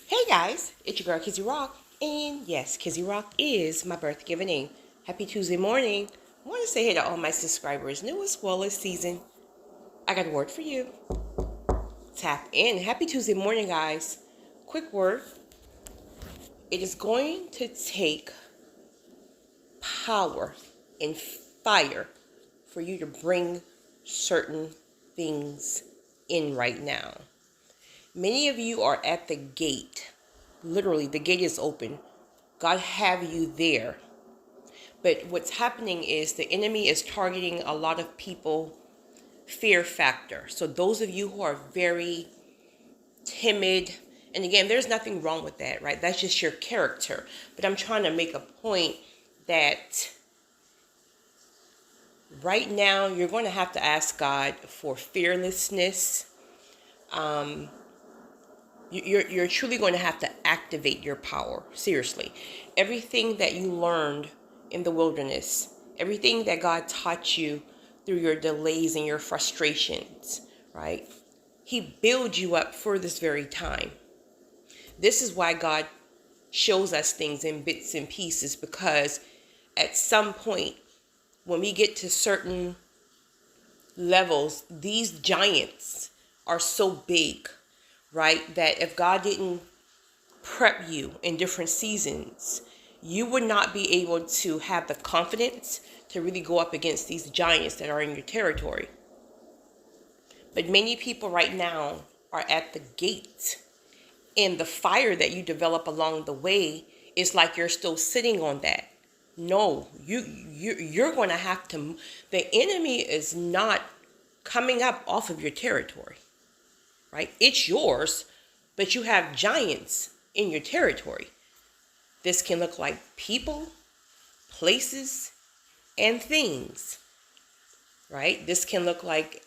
Hey guys, it's your girl Kizzy Rock, and yes, Kizzy Rock is my birth given name. Happy Tuesday morning. I want to say hey to all my subscribers, new as well as season. I got a word for you. Tap in. Happy Tuesday morning, guys. Quick word. It is going to take power and fire for you to bring certain things in right now. Many of you are at the gate. Literally, the gate is open. God have you there. But what's happening is the enemy is targeting a lot of people, fear factor. So those of you who are very timid, and again, there's nothing wrong with that, right? That's just your character. But I'm trying to make a point that right now you're going to have to ask God for fearlessness. You're truly going to have to activate your power. Seriously. Everything that you learned in the wilderness, everything that God taught you through your delays and your frustrations, right? He built you up for this very time. This is why God shows us things in bits and pieces, because at some point when we get to certain levels, these giants are so big, right, that if God didn't prep you in different seasons, you would not be able to have the confidence to really go up against these giants that are in your territory. But many people right now are at the gate, and the fire that you develop along the way is like you're still sitting on that. No, you're going to have to. The enemy is not coming up off of your territory, right? It's yours, but you have giants in your territory. This can look like people, places, and things, right? This can look like,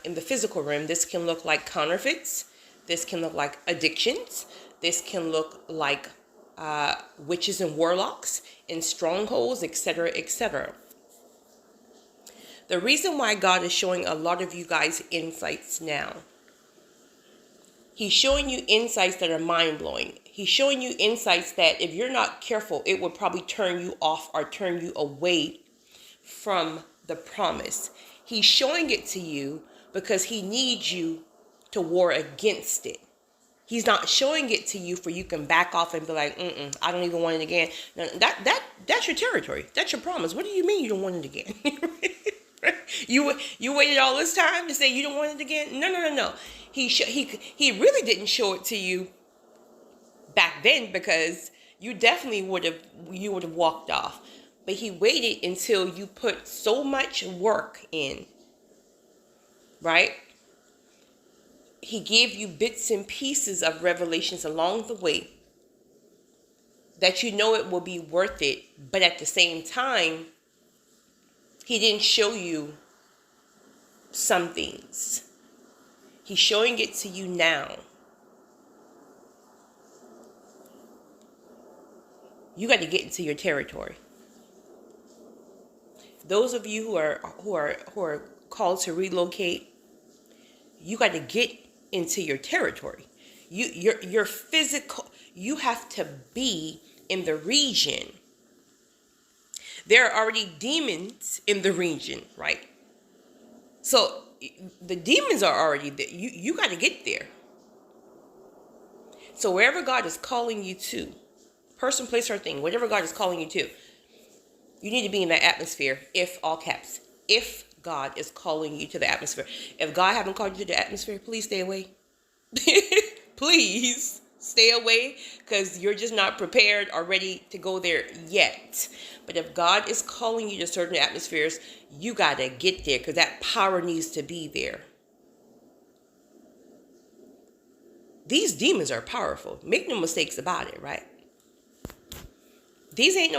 in the physical realm, this can look like counterfeits. This can look like addictions. This can look like witches and warlocks and strongholds, etc., etc. The reason why God is showing a lot of you guys insights now, He's showing you insights that are mind-blowing. He's showing you insights that if you're not careful, it will probably turn you off or turn you away from the promise. He's showing it to you because He needs you to war against it. He's not showing it to you for you can back off and be like, I don't even want it again. No, that's your territory. That's your promise. What do you mean you don't want it again? You waited all this time to say you don't want it again? No. He really didn't show it to you back then, because you definitely would have walked off. But He waited until you put so much work in, right? He gave you bits and pieces of revelations along the way that you know it will be worth it. But at the same time, He didn't show you some things. He's showing it to you now. You got to get into your territory. Those of you who are called to relocate, you got to get into your territory. Your physical, you have to be in the region. There are already demons in the region, right? So the demons are already there. You got to get there. So wherever God is calling you to, person, place, or thing, whatever God is calling you to, you need to be in that atmosphere. If, all caps, if God is calling you to the atmosphere. If God haven't called you to the atmosphere, please stay away. Please stay away, because you're just not prepared or ready to go there yet. But if God is calling you to certain atmospheres, you got to get there, because that power needs to be there. These demons are powerful. Make no mistakes about it, right? These ain't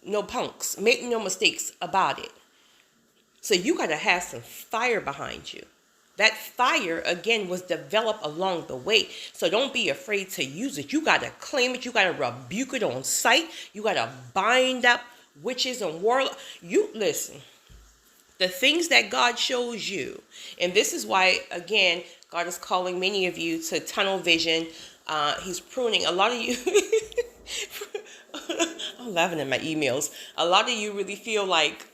no punks. Make no mistakes about it. So you got to have some fire behind you. That fire, again, was developed along the way. So don't be afraid to use it. You got to claim it. You got to rebuke it on sight. You got to bind up witches and warlocks. You listen. The things that God shows you. And this is why, again, God is calling many of you to tunnel vision. He's pruning. A lot of you, I'm laughing at my emails. A lot of you really feel like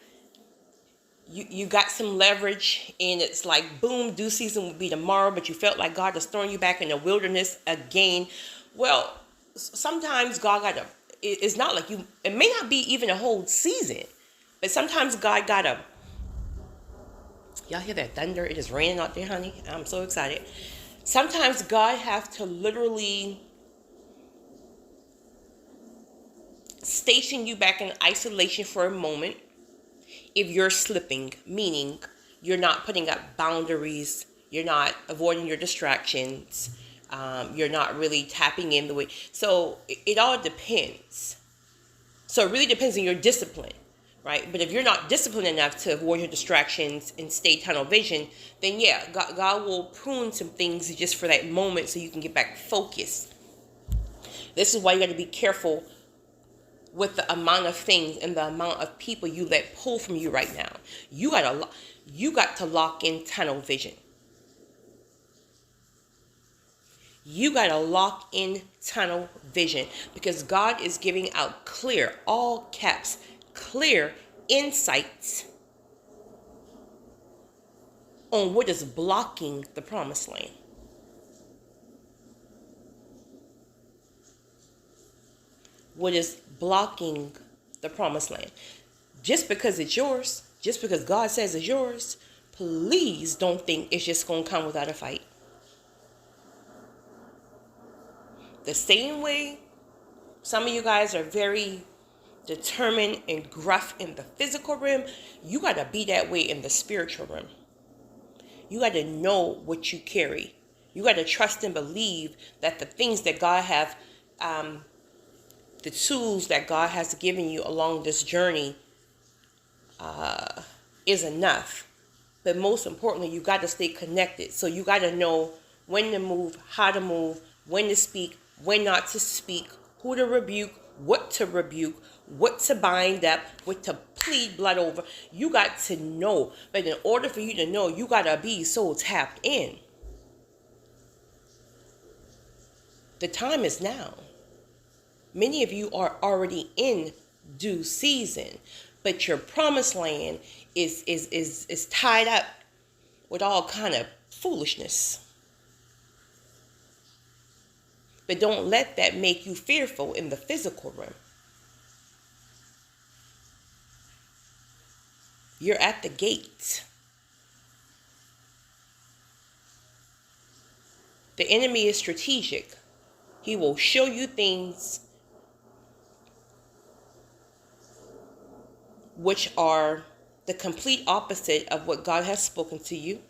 you got some leverage and it's like, boom, due season will be tomorrow, but you felt like God is throwing you back in the wilderness again. Well, sometimes God got to, it's not like you, it may not be even a whole season, but sometimes God got to, y'all hear that thunder? It is raining out there, honey. I'm so excited. Sometimes God have to literally station you back in isolation for a moment if you're slipping, meaning you're not putting up boundaries, you're not avoiding your distractions, you're not really tapping in the way. So it all depends. So it really depends on your discipline, right? But if you're not disciplined enough to avoid your distractions and stay tunnel vision, then yeah, God will prune some things just for that moment so you can get back focused. This is why you got to be careful with the amount of things and the amount of people you let pull from you right now. You got to lock in tunnel vision. You got to lock in tunnel vision because God is giving out clear, all caps, clear insights on what is blocking the promised land. What is blocking the promised land. Just because it's yours, just because God says it's yours, please don't think it's just going to come without a fight. The same way some of you guys are very determined and gruff in the physical realm, you got to be that way in the spiritual realm. You got to know what you carry. You got to trust and believe that the things that God have, the tools that God has given you along this journey is enough. But most importantly, you got to stay connected. So you got to know when to move, how to move, when to speak, when not to speak, who to rebuke, what to bind up, what to plead blood over. You got to know. But in order for you to know, you got to be so tapped in. The time is now. Many of you are already in due season, but your promised land is tied up with all kind of foolishness. But don't let that make you fearful in the physical realm. You're at the gate. The enemy is strategic. He will show you things which are the complete opposite of what God has spoken to you.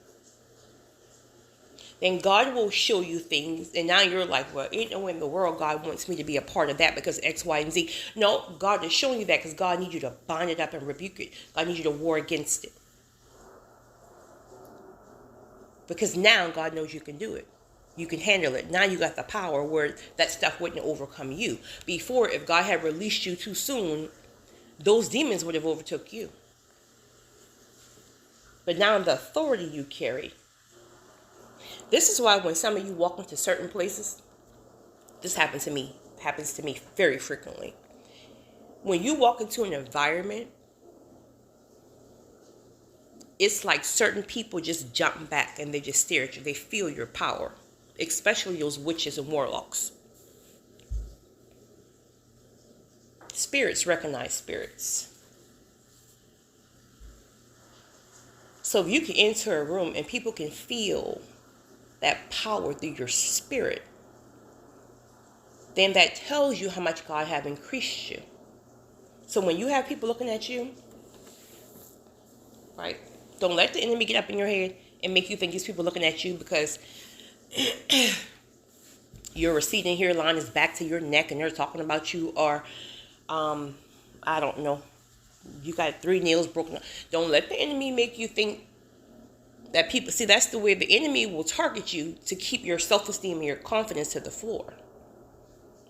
Then God will show you things, and now you're like, well, ain't no way in the world God wants me to be a part of that because X, Y, and Z. No, God is showing you that because God needs you to bind it up and rebuke it. God needs you to war against it. Because now God knows you can do it. You can handle it. Now you got the power where that stuff wouldn't overcome you. Before, if God had released you too soon, those demons would have overtook you. But now the authority you carry. This is why when some of you walk into certain places, this happens to me very frequently. When you walk into an environment, it's like certain people just jump back and they just stare at you. They feel your power, especially those witches and warlocks. Spirits recognize spirits. So if you can enter a room and people can feel that power through your spirit, then that tells you how much God have increased you. So when you have people looking at you, right? Don't let the enemy get up in your head and make you think these people looking at you because your receding hairline is back to your neck and they're talking about you, or I don't know, you got 3 nails broken. Don't let the enemy make you think that people, see, that's the way the enemy will target you to keep your self-esteem and your confidence to the floor.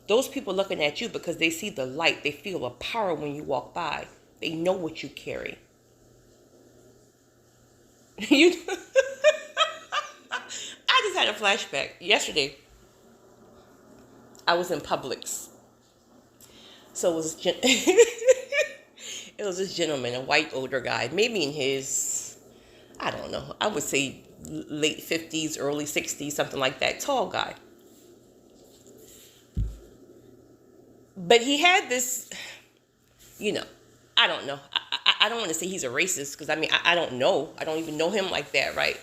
Those people looking at you because they see the light, they feel a power when you walk by. They know what you carry. You, I just had a flashback. Yesterday, I was in Publix. So it was, it was this gentleman, a white older guy, maybe in his, I don't know, I would say late 50s, early 60s, something like that, tall guy. But he had this, you know, I don't know. I don't want to say he's a racist because I mean, I don't know. I don't even know him like that, right?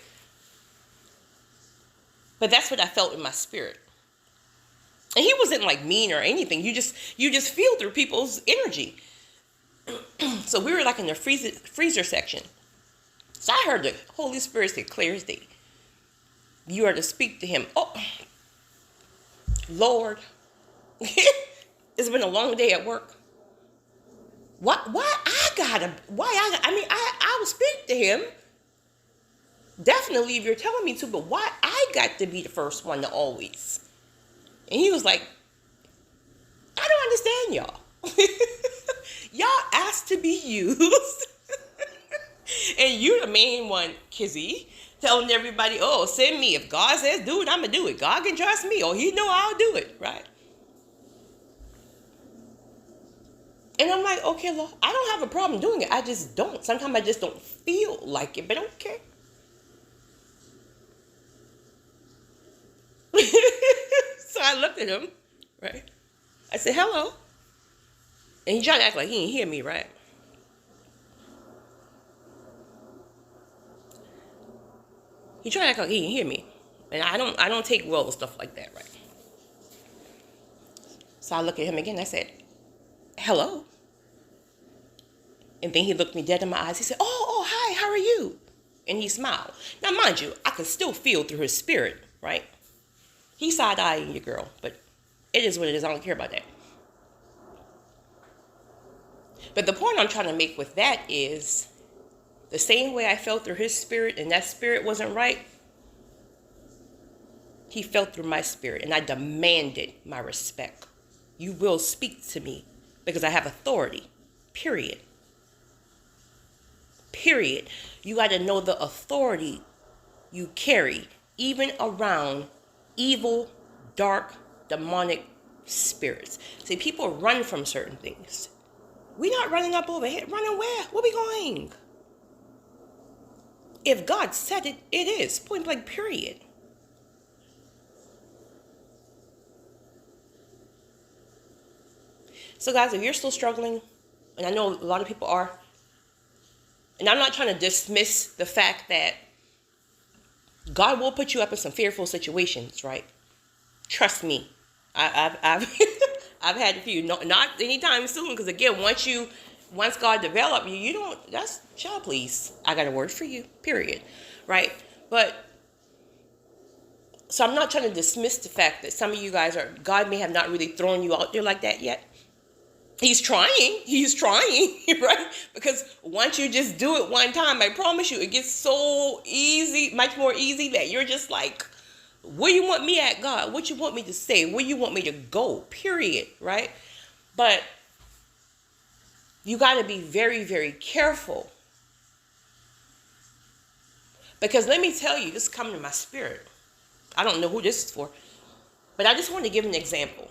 But that's what I felt in my spirit. And he wasn't like mean or anything. You just feel through people's energy. So we were like in the freezer section. So I heard the Holy Spirit say clear as day. You are to speak to him. Oh, Lord. It's been a long day at work. I will speak to him. Definitely if you're telling me to, but why I got to be the first one to always? And he was like, I don't understand y'all. Y'all asked to be used. And you're the main one, Kizzy, telling everybody, oh, send me. If God says do it, I'm going to do it. God can trust me. Oh, he know I'll do it, right? And I'm like, okay, Lord, I don't have a problem doing it. I just don't. Sometimes I just don't feel like it, but okay. So I looked at him, right? I said, hello. And he tried to act like he didn't hear me, right? He tried to act like he didn't hear me. And I don't take well with stuff like that, right? So I looked at him again. I said, hello. And then he looked me dead in my eyes. He said, oh, hi, how are you? And he smiled. Now, mind you, I could still feel through his spirit, right? He's side-eyeing your girl, but it is what it is. I don't care about that. But the point I'm trying to make with that is the same way I felt through his spirit and that spirit wasn't right, he felt through my spirit and I demanded my respect. You will speak to me because I have authority, period. Period. You got to know the authority you carry, even around evil, dark, demonic spirits. See, people run from certain things. We're not running up over here. Running where? Where we going? If God said it, it is. Point blank, period. So guys, if you're still struggling, and I know a lot of people are, and I'm not trying to dismiss the fact that God will put you up in some fearful situations, right? Trust me. I've I've had a few, not anytime soon, because again, once God develop you, you don't, that's, child, please, I got a word for you, period, right? But, so I'm not trying to dismiss the fact that some of you guys God may have not really thrown you out there like that yet. He's trying, right? Because once you just do it one time, I promise you, it gets so easy, much more easy, that you're just like, where you want me at, God? What you want me to say? Where you want me to go? Period, right? But you got to be very, very careful. Because let me tell you, this is coming to my spirit. I don't know who this is for, but I just want to give an example.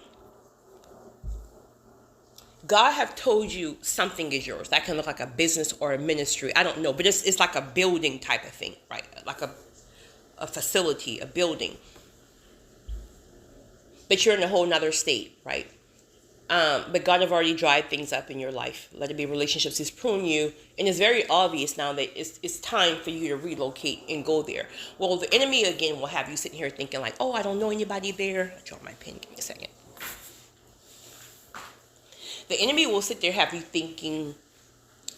God have told you something is yours. That can look like a business or a ministry. I don't know, but it's like a building type of thing, right? Like a facility, a building. But you're in a whole nother state, right? But God have already dried things up in your life. Let it be relationships. He's pruned you. And it's very obvious now that it's time for you to relocate and go there. Well, the enemy, again, will have you sitting here thinking like, oh, I don't know anybody there. I dropped my pen. Give me a second. The enemy will sit there, have you thinking,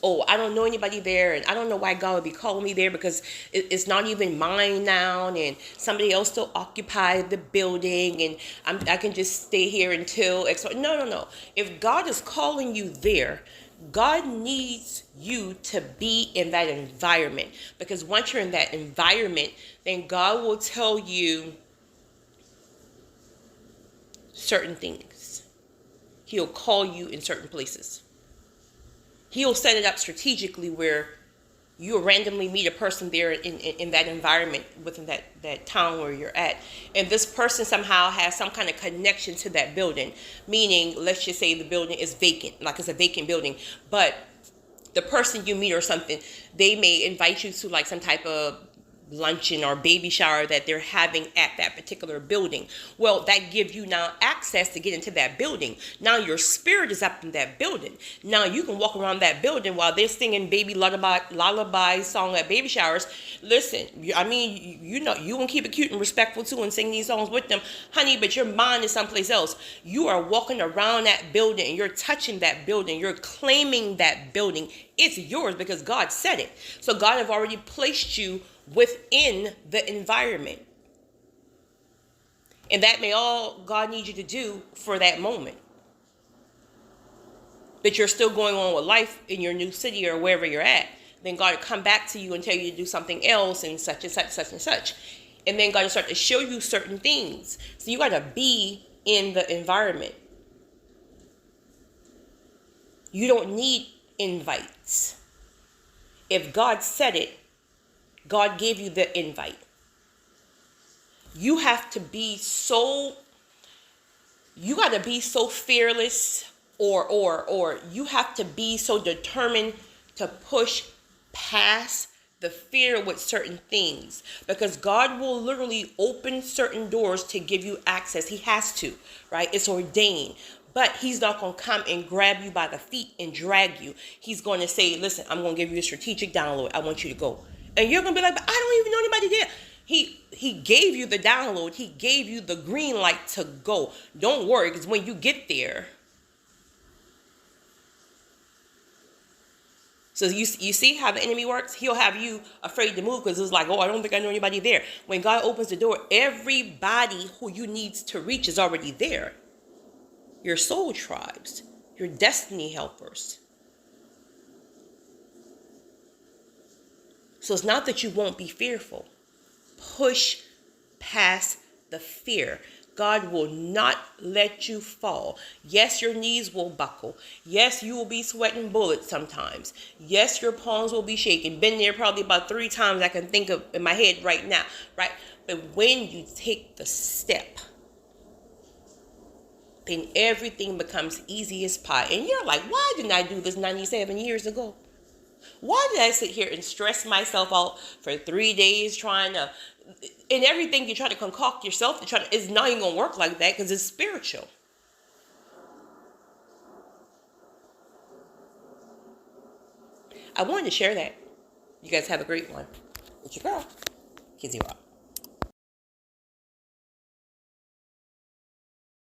oh, I don't know anybody there, and I don't know why God would be calling me there because it's not even mine now, and somebody else still occupied the building, and I can just stay here until X. No. If God is calling you there, God needs you to be in that environment, because once you're in that environment, then God will tell you certain things. He'll call you in certain places. He'll set it up strategically where You will randomly meet a person there in that environment within that town where you're at. And this person somehow has some kind of connection to that building. Meaning, let's just say the building is vacant, like it's a vacant building. But the person you meet or something, they may invite you to like some type of luncheon or baby shower that they're having at that particular building. Well, that gives you now access to get into that building. Now your spirit is up in that building. Now you can walk around that building while they're singing baby lullaby song at baby showers. Listen, I mean, you know, you gonna keep it cute and respectful too and sing these songs with them, honey, but your mind is someplace else. You are walking around that building and you're touching that building. You're claiming that building. It's yours because God said it. So God have already placed you within the environment. And that may all God needs you to do for that moment. But you're still going on with life in your new city or wherever you're at. Then God will come back to you and tell you to do something else and such and such, such and such. And then God will start to show you certain things. So you got to be in the environment. You don't need invites. If God said it, God gave you the invite. You have to be so, you got to be so fearless or you have to be so determined to push past the fear with certain things, because God will literally open certain doors to give you access. He has to, right? It's ordained. But he's not going to come and grab you by the feet and drag you. He's going to say, listen, I'm going to give you a strategic download. I want you to go. And you're going to be like, but I don't even know anybody there. He gave you the download. He gave you the green light to go. Don't worry, because when you get there. So you see how the enemy works? He'll have you afraid to move because it's like, oh, I don't think I know anybody there. When God opens the door, everybody who you need to reach is already there. Your soul tribes, your destiny helpers. So it's not that you won't be fearful. Push past the fear. God will not let you fall. Yes, your knees will buckle. Yes, you will be sweating bullets sometimes. Yes, your palms will be shaking. Been there probably about 3 times I can think of in my head right now, right? But when you take the step, then everything becomes easy as pie. And you're like, why didn't I do this 97 years ago? Why did I sit here and stress myself out for 3 days trying to, and everything you try to concoct yourself to try to, it's not even going to work like that because it's spiritual. I wanted to share that. You guys have a great one. It's your girl, Kizzy Rock.